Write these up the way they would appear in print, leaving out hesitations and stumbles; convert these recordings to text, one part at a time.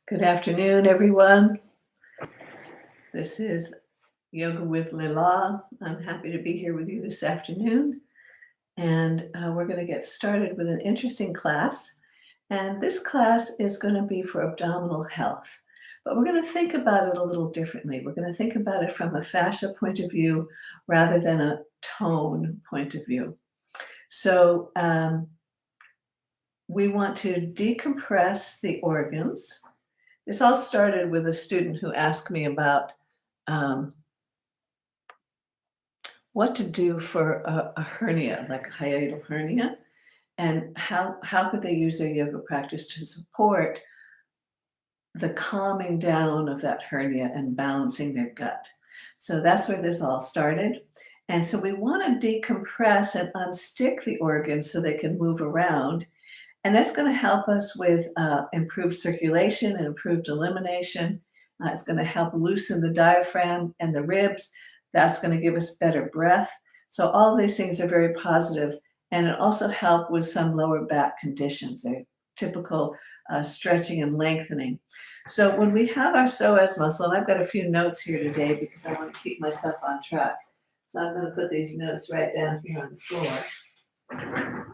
Good afternoon, everyone. This is Yoga with Lila. I'm happy to be here with you this afternoon. And we're going to get started with an interesting class. And this class is going to be for abdominal health. But we're going to think about it a little differently. We're going to think about it from a fascia point of view rather than a tone point of view. So we want to decompress the organs. This all started with a student who asked me about what to do for a hernia, like a hiatal hernia, and how could they use their yoga practice to support the calming down of that hernia and balancing their gut. So that's where this all started. And so we want to decompress and unstick the organs so they can move around. And that's going to help us with improved circulation and improved elimination. It's going to help loosen the diaphragm and the ribs. That's going to give us better breath. So all these things are very positive, and it also helps with some lower back conditions, a typical stretching and lengthening. So when we have our psoas muscle, and I've got a few notes here today because I want to keep myself on track. So I'm going to put these notes right down here on the floor.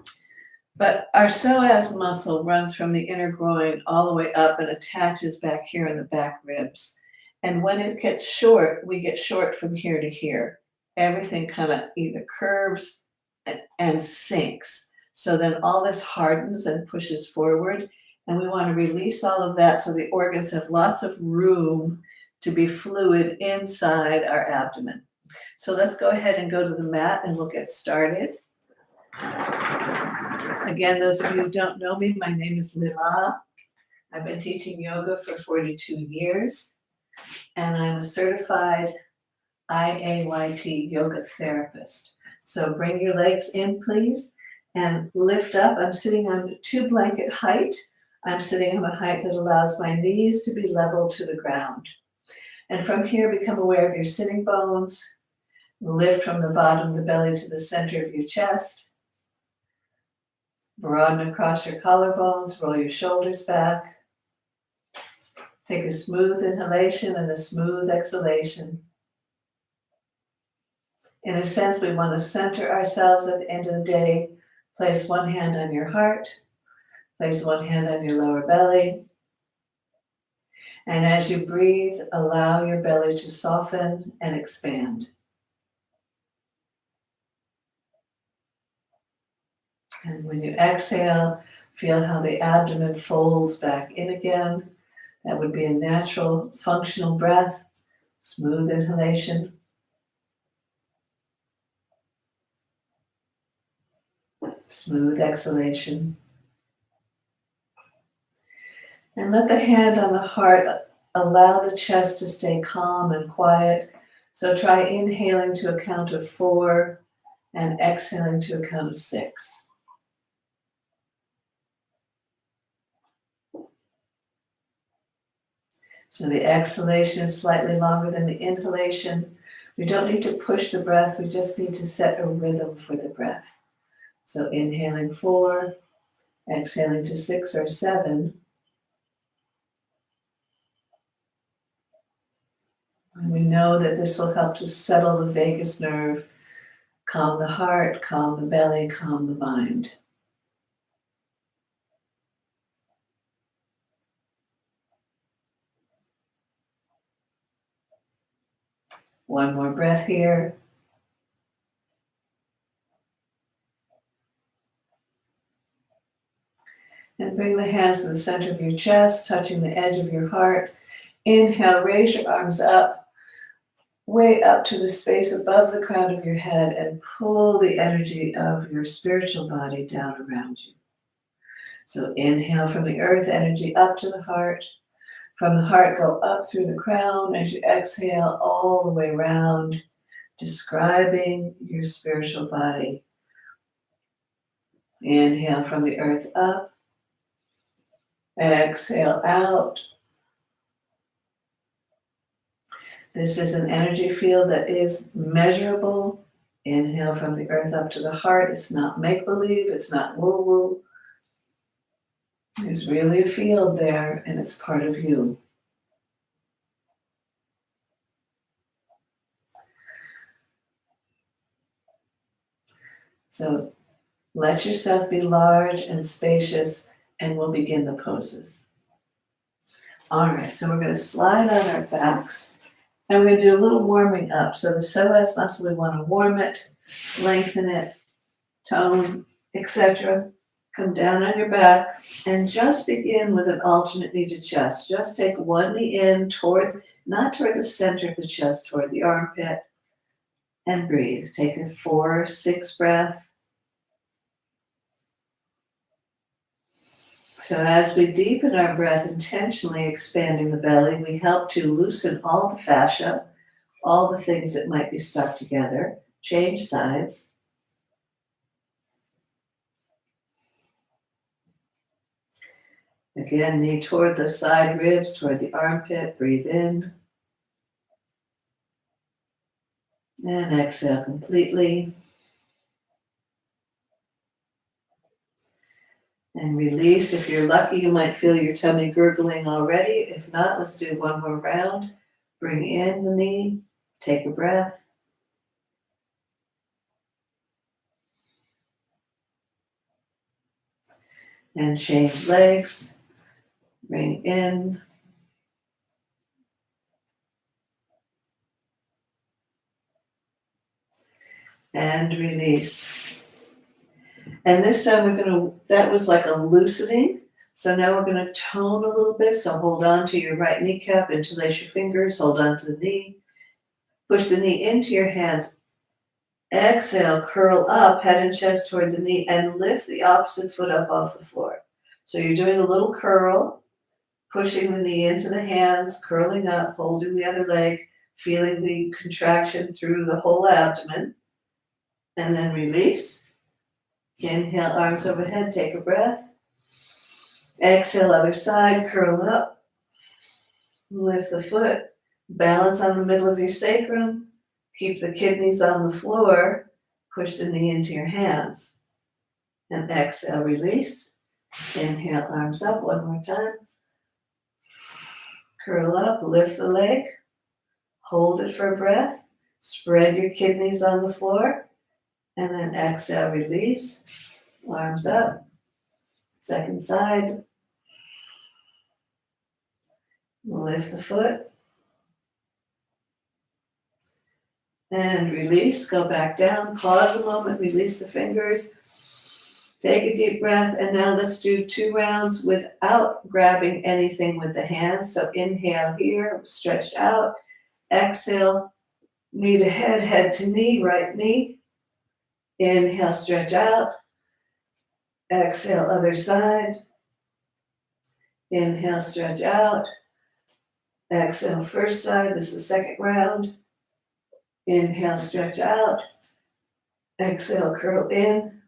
But our psoas muscle runs from the inner groin all the way up and attaches back here in the back ribs. And when it gets short, we get short from here to here. Everything kind of either curves and sinks. So then all this hardens and pushes forward. And we want to release all of that so the organs have lots of room to be fluid inside our abdomen. So let's go ahead and go to the mat and we'll get started. Again, those of you who don't know me, my name is Lila. I've been teaching yoga for 42 years, and I'm a certified IAYT yoga therapist. So bring your legs in, please, and lift up. I'm sitting on 2 blanket height. I'm sitting on a height that allows my knees to be level to the ground. And from here, become aware of your sitting bones. Lift from the bottom of the belly to the center of your chest. Broaden across your collarbones, roll your shoulders back. Take a smooth inhalation and a smooth exhalation. In a sense, we want to center ourselves at the end of the day. Place one hand on your heart. Place one hand on your lower belly. And as you breathe, allow your belly to soften and expand. And when you exhale, feel how the abdomen folds back in again. That would be a natural, functional breath. Smooth inhalation. Smooth exhalation. And let the hand on the heart allow the chest to stay calm and quiet. So try inhaling to a count of 4 and exhaling to a count of 6. So the exhalation is slightly longer than the inhalation. We don't need to push the breath. We just need to set a rhythm for the breath. So inhaling 4, exhaling to 6 or 7. And we know that this will help to settle the vagus nerve, calm the heart, calm the belly, calm the mind. One more breath here. And bring the hands to the center of your chest, touching the edge of your heart. Inhale, raise your arms up, way up to the space above the crown of your head, and pull the energy of your spiritual body down around you. So inhale from the earth, energy up to the heart. From the heart, go up through the crown as you exhale all the way around, describing your spiritual body. Inhale from the earth up. Exhale out. This is an energy field that is measurable. Inhale from the earth up to the heart. It's not make-believe. It's not woo-woo. There's really a field there, and it's part of you. So let yourself be large and spacious, and we'll begin the poses. All right, so we're going to slide on our backs, and we're going to do a little warming up. So the psoas muscle, we want to warm it, lengthen it, tone, etc. Come down on your back, and just begin with an alternate knee to chest. Just take one knee in toward, not toward the center of the chest, toward the armpit, and breathe. Take a 4-6 breath. So as we deepen our breath, intentionally expanding the belly, we help to loosen all the fascia, all the things that might be stuck together. Change sides. Again, knee toward the side ribs, toward the armpit. Breathe in. And exhale completely. And release. If you're lucky, you might feel your tummy gurgling already. If not, let's do one more round. Bring in the knee. Take a breath. And change legs. Bring in. And release. And this time that was like a loosening. So now we're going to tone a little bit. So hold on to your right kneecap, interlace your fingers, hold on to the knee. Push the knee into your hands. Exhale, curl up, head and chest toward the knee, and lift the opposite foot up off the floor. So you're doing a little curl, pushing the knee into the hands, curling up, holding the other leg, feeling the contraction through the whole abdomen, and then release. Inhale, arms overhead, take a breath. Exhale, other side, curl up. Lift the foot, balance on the middle of your sacrum. Keep the kidneys on the floor. Push the knee into your hands. And exhale, release. Inhale, arms up, one more time. Curl up, lift the leg. Hold it for a breath. Spread your kidneys on the floor. And then exhale, release. Arms up. Second side. Lift the foot. And release. Go back down. Pause a moment. Release the fingers. Take a deep breath. And now let's do 2 rounds without grabbing anything with the hands. So inhale here, stretched out. Exhale, knee to head, head to knee, right knee. Inhale, stretch out. Exhale, other side. Inhale, stretch out. Exhale, first side. This is second round. Inhale, stretch out. Exhale, curl in.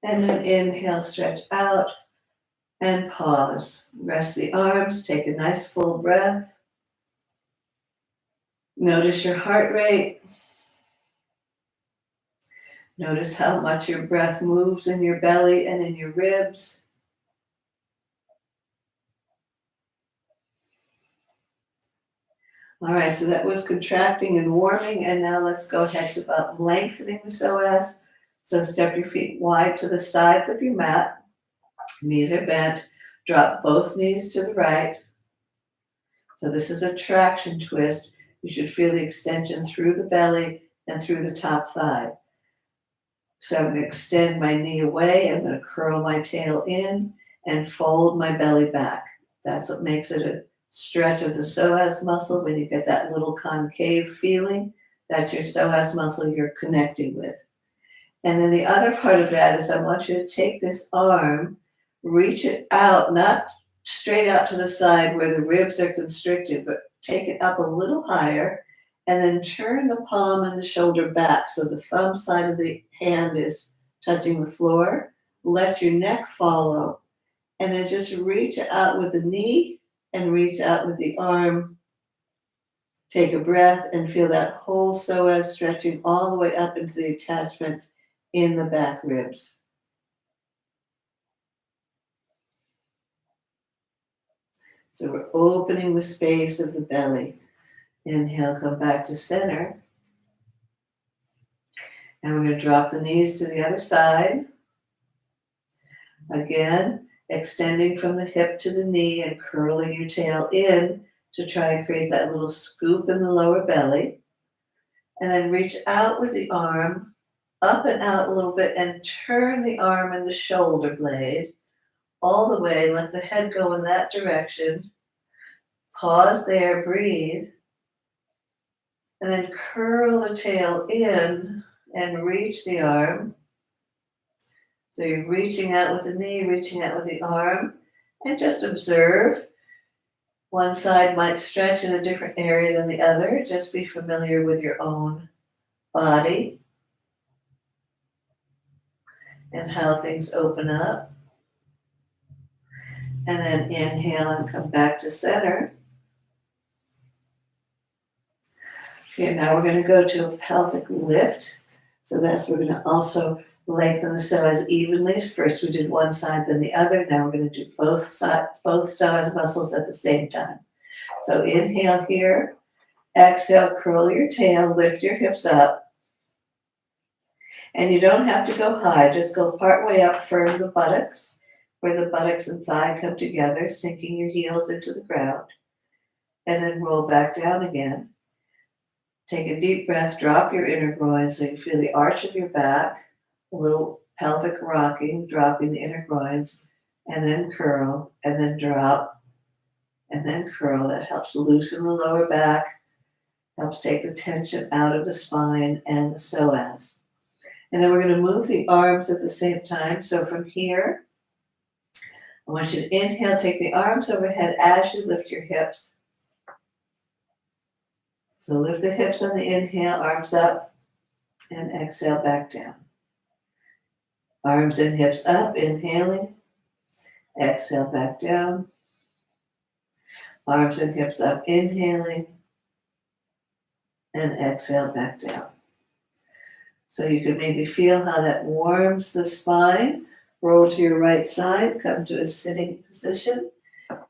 And then inhale, stretch out. And pause. Rest the arms. Take a nice full breath. Notice your heart rate. Notice how much your breath moves in your belly and in your ribs. All right, so that was contracting and warming, and now let's go ahead to about lengthening the psoas. So step your feet wide to the sides of your mat. Knees are bent. Drop both knees to the right. So this is a traction twist. You should feel the extension through the belly and through the top thigh. So I'm going to extend my knee away. I'm going to curl my tail in and fold my belly back. That's what makes it a stretch of the psoas muscle. When you get that little concave feeling, that's your psoas muscle you're connecting with. And then the other part of that is I want you to take this arm, reach it out, not straight out to the side where the ribs are constricted, but take it up a little higher, and then turn the palm and the shoulder back so the thumb side of the hand is touching the floor. Let your neck follow, and then just reach out with the knee and reach out with the arm. Take a breath and feel that whole psoas stretching all the way up into the attachments in the back ribs. So we're opening the space of the belly. Inhale, come back to center. And we're going to drop the knees to the other side. Again, extending from the hip to the knee and curling your tail in to try and create that little scoop in the lower belly. And then reach out with the arm, up and out a little bit, and turn the arm and the shoulder blade all the way. Let the head go in that direction. Pause there, breathe. And then curl the tail in and reach the arm. So you're reaching out with the knee, reaching out with the arm, and just observe. One side might stretch in a different area than the other. Just be familiar with your own body and how things open up. And then inhale and come back to center. Okay, now we're going to go to a pelvic lift. So we're going to also lengthen the psoas evenly. First we did one side, then the other. Now we're going to do both psoas muscles at the same time. So inhale here, exhale, curl your tail, lift your hips up. And you don't have to go high, just go part way up, firm the buttocks, where the buttocks and thigh come together, sinking your heels into the ground. And then roll back down again. Take a deep breath, drop your inner groin so you feel the arch of your back, a little pelvic rocking, dropping the inner groins, and then curl, and then drop, and then curl. That helps loosen the lower back, helps take the tension out of the spine and the psoas. And then we're going to move the arms at the same time. So from here, I want you to inhale, take the arms overhead as you lift your hips. So lift the hips on the inhale, arms up, and exhale back down. Arms and hips up, inhaling, exhale back down. Arms and hips up, inhaling, and exhale back down. So you could maybe feel how that warms the spine. Roll to your right side, come to a sitting position.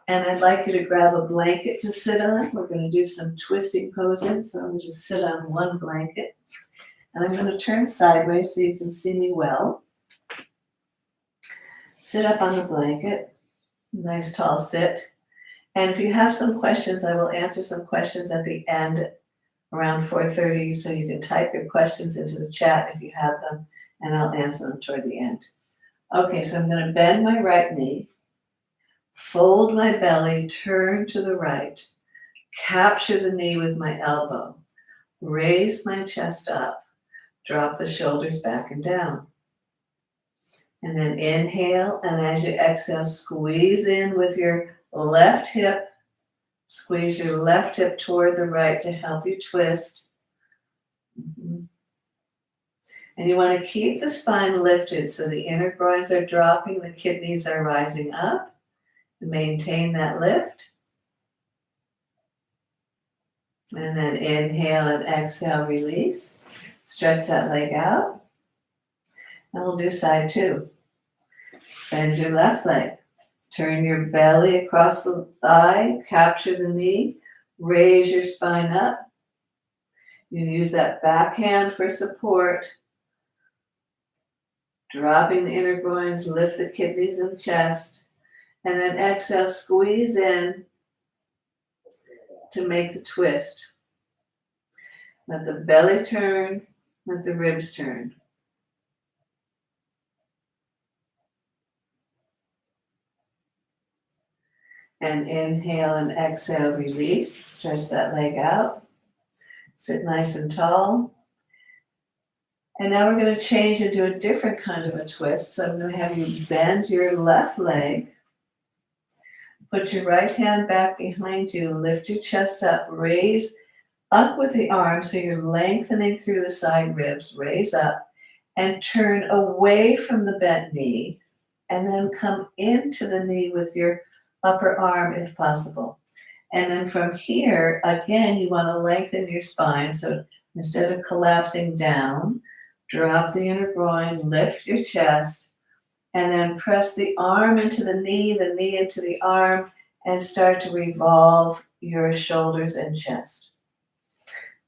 And I'd like you to grab a blanket to sit on. We're going to do some twisting poses. So I'm going to just sit on one blanket. And I'm going to turn sideways so you can see me well. Sit up on the blanket. Nice tall sit. And if you have some questions, I will answer some questions at the end around 4:30, so you can type your questions into the chat if you have them, and I'll answer them toward the end. Okay, so I'm going to bend my right knee, fold my belly, turn to the right, capture the knee with my elbow, raise my chest up, drop the shoulders back and down. And then inhale, and as you exhale, squeeze in with your left hip. Squeeze your left hip toward the right to help you twist. And you want to keep the spine lifted so the inner groins are dropping, the kidneys are rising up. Maintain that lift. And then inhale and exhale, release. Stretch that leg out. And we'll do side two. Bend your left leg. Turn your belly across the thigh, capture the knee, raise your spine up. You use that back hand for support. Dropping the inner groins, lift the kidneys and chest. And then exhale, squeeze in to make the twist. Let the belly turn, let the ribs turn. And inhale and exhale, release. Stretch that leg out. Sit nice and tall. And now we're going to change and do a different kind of a twist. So I'm going to have you bend your left leg. Put your right hand back behind you. Lift your chest up. Raise up with the arm so you're lengthening through the side ribs. Raise up and turn away from the bent knee. And then come into the knee with your upper arm if possible. And then from here, again, you want to lengthen your spine. So instead of collapsing down, drop the inner groin, lift your chest, and then press the arm into the knee into the arm, and start to revolve your shoulders and chest.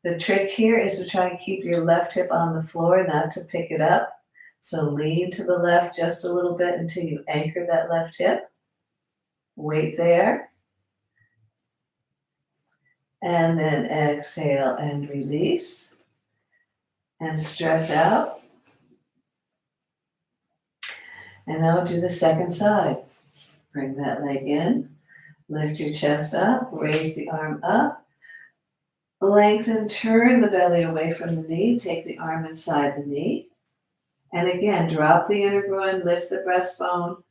The trick here is to try and keep your left hip on the floor, not to pick it up. So lean to the left just a little bit until you anchor that left hip. Wait there. And then exhale and release. And stretch out. And now do the second side. Bring that leg in. Lift your chest up. Raise the arm up. Lengthen, turn the belly away from the knee. Take the arm inside the knee. And again, drop the inner groin, lift the breastbone.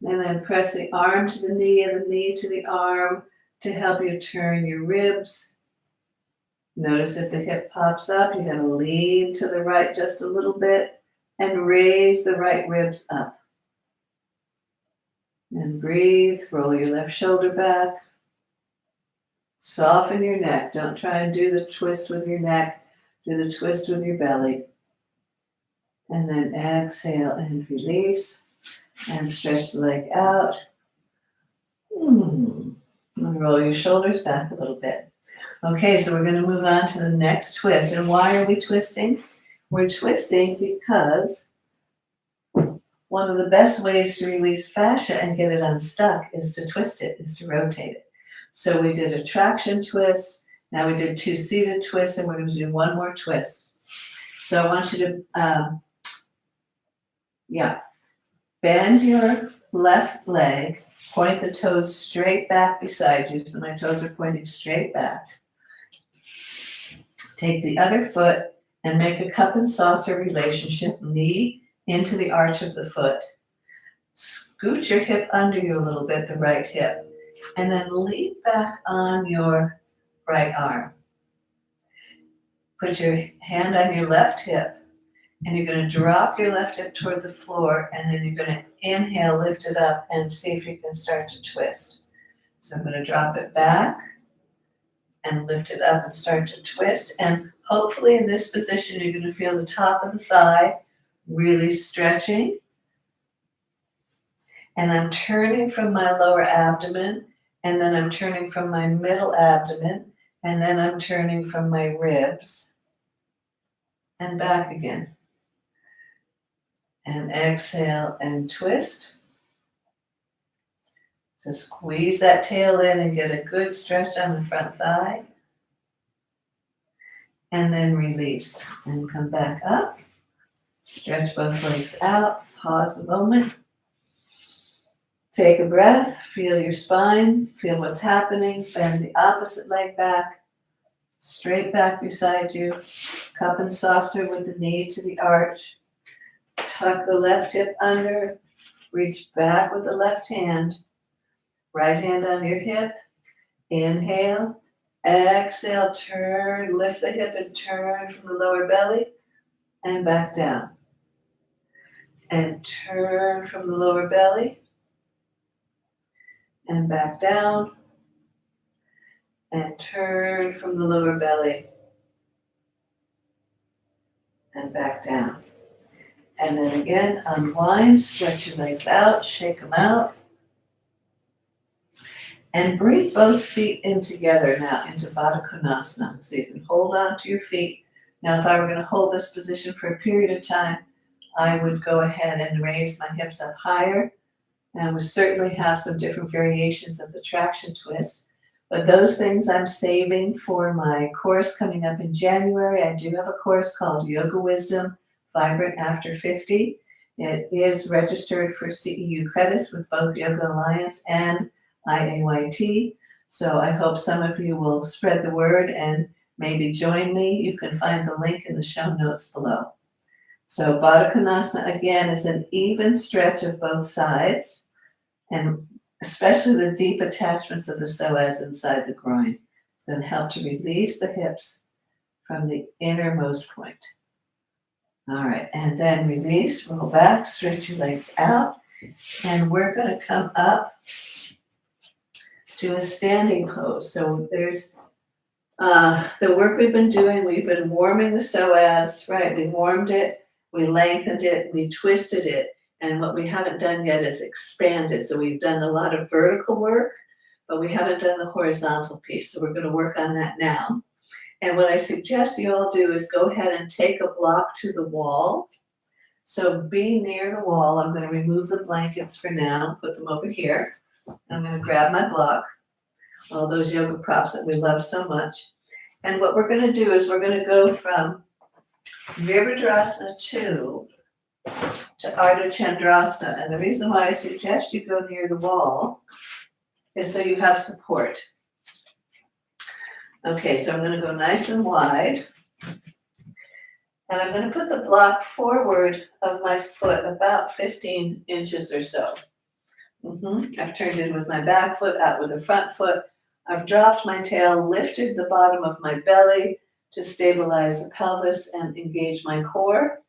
And then press the arm to the knee and the knee to the arm to help you turn your ribs. Notice if the hip pops up, you're going to lean to the right just a little bit and raise the right ribs up. And breathe, roll your left shoulder back. Soften your neck. Don't try and do the twist with your neck. Do the twist with your belly. And then exhale and release. And stretch the leg out. And roll your shoulders back a little bit. Okay, so we're going to move on to the next twist. And why are we twisting? We're twisting because one of the best ways to release fascia and get it unstuck is to twist it, is to rotate it. So we did a traction twist. Now we did 2 seated twists, and we're going to do one more twist. So I want you to, bend your left leg, point the toes straight back beside you. So my toes are pointing straight back. Take the other foot and make a cup and saucer relationship, knee into the arch of the foot. Scoot your hip under you a little bit, the right hip. And then lean back on your right arm. Put your hand on your left hip, and you're going to drop your left hip toward the floor, and then you're going to inhale, lift it up, and see if you can start to twist. So I'm going to drop it back and lift it up and start to twist. And hopefully in this position, you're going to feel the top of the thigh really stretching. And I'm turning from my lower abdomen, and then I'm turning from my middle abdomen, and then I'm turning from my ribs, and back again. And exhale and twist. So squeeze that tail in and get a good stretch on the front thigh. And then release and come back up. Stretch both legs out. Pause a moment. Take a breath, feel your spine, feel what's happening, bend the opposite leg back, straight back beside you, cup and saucer with the knee to the arch, tuck the left hip under, reach back with the left hand, right hand on your hip, inhale, exhale, turn, lift the hip and turn from the lower belly, and back down. And turn from the lower belly, and back down, and turn from the lower belly, and back down. And then again, unwind, stretch your legs out, shake them out, and bring both feet in together now into Baddha Konasana. So you can hold on to your feet. Now, if I were going to hold this position for a period of time, I would go ahead and raise my hips up higher. And we certainly have some different variations of the traction twist. But those things I'm saving for my course coming up in January. I do have a course called Yoga Wisdom, Vibrant After 50. It is registered for CEU credits with both Yoga Alliance and IAYT. So I hope some of you will spread the word and maybe join me. You can find the link in the show notes below. So Baddha Konasana, again, is an even stretch of both sides, and especially the deep attachments of the psoas inside the groin. It's going to help to release the hips from the innermost point. All right, and then release, roll back, stretch your legs out, and we're going to come up to a standing pose. So there's the work we've been doing. We've been warming the psoas, right? We warmed it, we lengthened it, we twisted it. And what we haven't done yet is expand it. So we've done a lot of vertical work, but we haven't done the horizontal piece. So we're going to work on that now. And what I suggest you all do is go ahead and take a block to the wall. So be near the wall. I'm going to remove the blankets for now, put them over here. I'm going to grab my block, all those yoga props that we love so much. And what we're going to do is we're going to go from Virabhadrasana 2 to Ardha Chandrasana. And the reason why I suggest you go near the wall is so you have support. Okay, so I'm going to go nice and wide. And I'm going to put the block forward of my foot about 15 inches or so. I've turned in with my back foot, out with the front foot. I've dropped my tail, lifted the bottom of my belly to stabilize the pelvis and engage my core.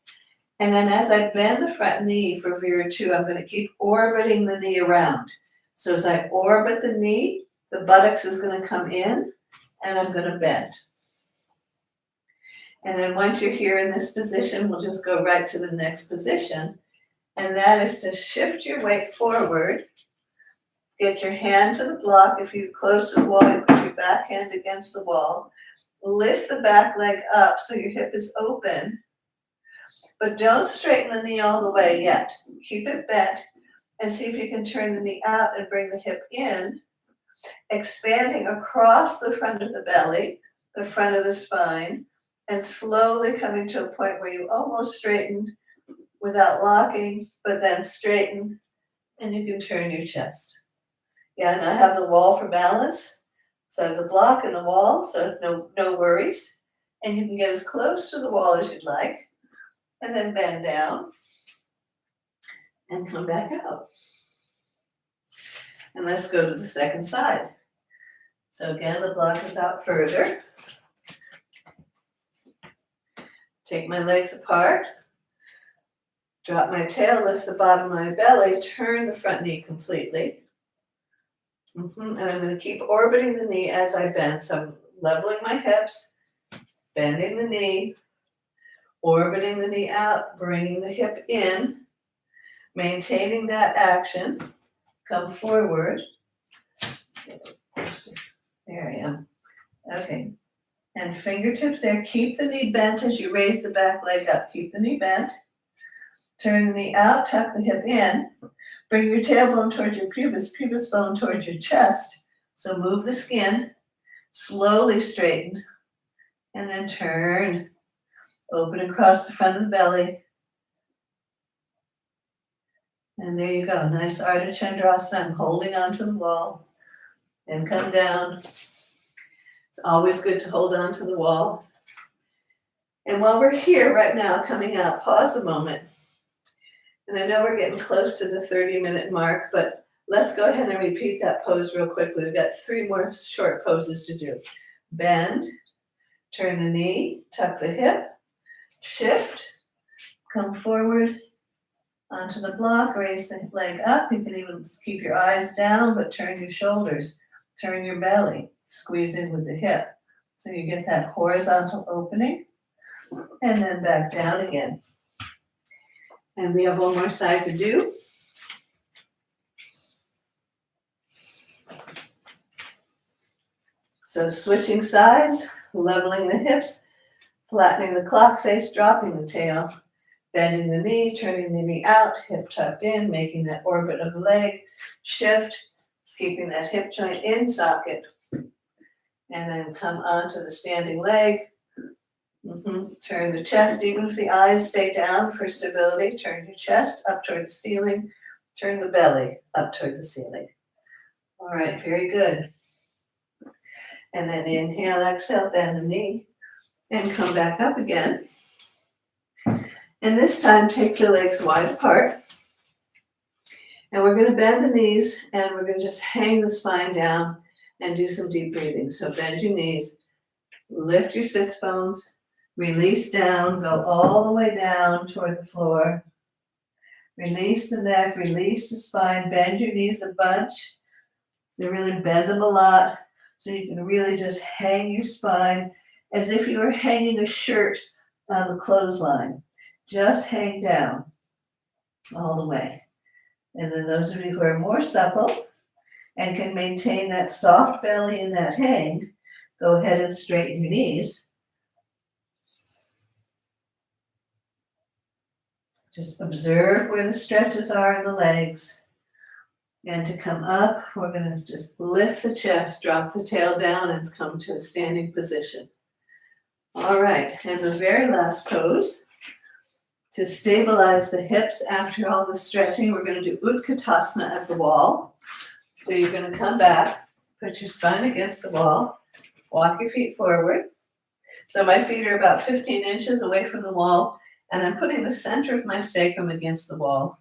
And then as I bend the front knee for Vira 2, I'm going to keep orbiting the knee around. So as I orbit the knee, the buttocks is going to come in and I'm going to bend. And then once you're here in this position, we'll just go right to the next position. And that is to shift your weight forward. Get your hand to the block. If you're close to the wall, you put your back hand against the wall. Lift the back leg up so your hip is open. But don't straighten the knee all the way yet. Keep it bent and see if you can turn the knee out and bring the hip in, expanding across the front of the belly, the front of the spine, and slowly coming to a point where you almost straighten without locking, but then straighten, and you can turn your chest. Yeah, and I have the wall for balance. So I have the block and the wall, so it's no worries. And you can get as close to the wall as you'd like, and then bend down and come back out. And let's go to the second side. So again, the block is out further. Take my legs apart, drop my tail, lift the bottom of my belly, turn the front knee completely. And I'm going to keep orbiting the knee as I bend. So I'm leveling my hips, bending the knee, orbiting the knee out, bringing the hip in, maintaining that action. Come forward. There I am. Okay. And fingertips there. Keep the knee bent as you raise the back leg up. Keep the knee bent. Turn the knee out, tuck the hip in. Bring your tailbone towards your pubis bone towards your chest. So move the skin. Slowly straighten. And then turn. Open across the front of the belly. And there you go. Nice Ardha Chandrasana. I'm holding onto the wall. And come down. It's always good to hold on to the wall. And while we're here right now, coming out, pause a moment. And I know we're getting close to the 30-minute mark, but let's go ahead and repeat that pose real quickly. We've got 3 more short poses to do. Bend, turn the knee, tuck the hip, shift, come forward onto the block, raise the leg up. You can even keep your eyes down, but turn your shoulders, turn your belly, squeeze in with the hip. So you get that horizontal opening, and then back down again. And we have one more side to do. So switching sides, leveling the hips, flattening the clock face, dropping the tail, bending the knee, turning the knee out, hip tucked in, making that orbit of the leg, shift, keeping that hip joint in socket, and then come onto the standing leg. Turn the chest, even if the eyes stay down for stability, turn your chest up toward the ceiling, turn the belly up toward the ceiling. All right, very good. And then inhale, exhale, bend the knee, and come back up again. And this time, take the legs wide apart. And we're going to bend the knees, and we're going to just hang the spine down and do some deep breathing. So bend your knees, lift your sits bones, release down, go all the way down toward the floor. Release the neck, release the spine, bend your knees a bunch. So really bend them a lot so you can really just hang your spine as if you were hanging a shirt on the clothesline. Just hang down. all the way. And then those of you who are more supple and can maintain that soft belly and that hang, go ahead and straighten your knees. Just observe where the stretches are in the legs. And to come up, we're going to just lift the chest, drop the tail down, and come to a standing position. All right, and the very last pose, to stabilize the hips after all the stretching, we're going to do Utkatasana at the wall. So you're going to come back, put your spine against the wall, walk your feet forward. So my feet are about 15 inches away from the wall, and I'm putting the center of my sacrum against the wall,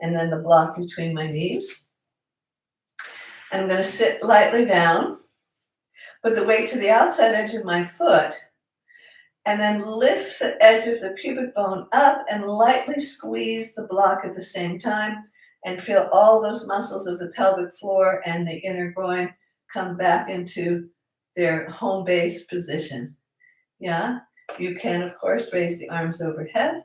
and then the block between my knees. I'm going to sit lightly down, put the weight to the outside edge of my foot, and then lift the edge of the pubic bone up and lightly squeeze the block at the same time, and feel all those muscles of the pelvic floor and the inner groin come back into their home base position. Yeah, you can, of course, raise the arms overhead,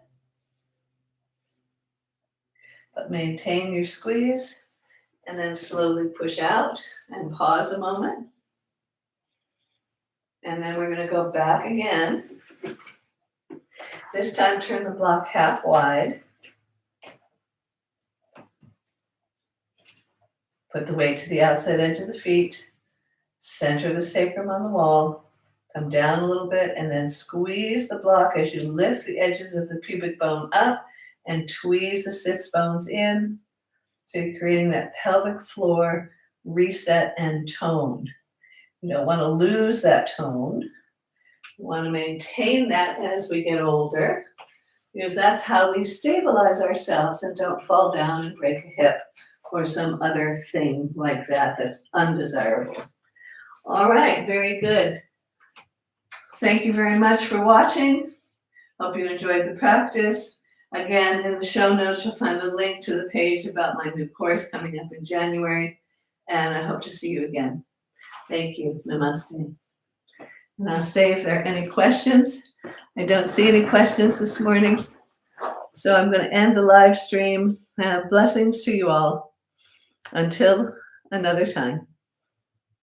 but maintain your squeeze. And then slowly push out and pause a moment. And then we're going to go back again. This time turn the block half wide. Put the weight to the outside edge of the feet. Center the sacrum on the wall. Come down a little bit and then squeeze the block as you lift the edges of the pubic bone up and tweeze the sits bones in. So you're creating that pelvic floor reset and tone. You don't want to lose that tone. You want to maintain that as we get older, because that's how we stabilize ourselves and don't fall down and break a hip or some other thing like that that's undesirable. All right, very good. Thank you very much for watching. Hope you enjoyed the practice. Again, in the show notes, you'll find the link to the page about my new course coming up in January, and I hope to see you again. Thank you. Namaste. Namaste. If there are any questions, I don't see any questions this morning, so I'm going to end the live stream. Blessings to you all. Until another time.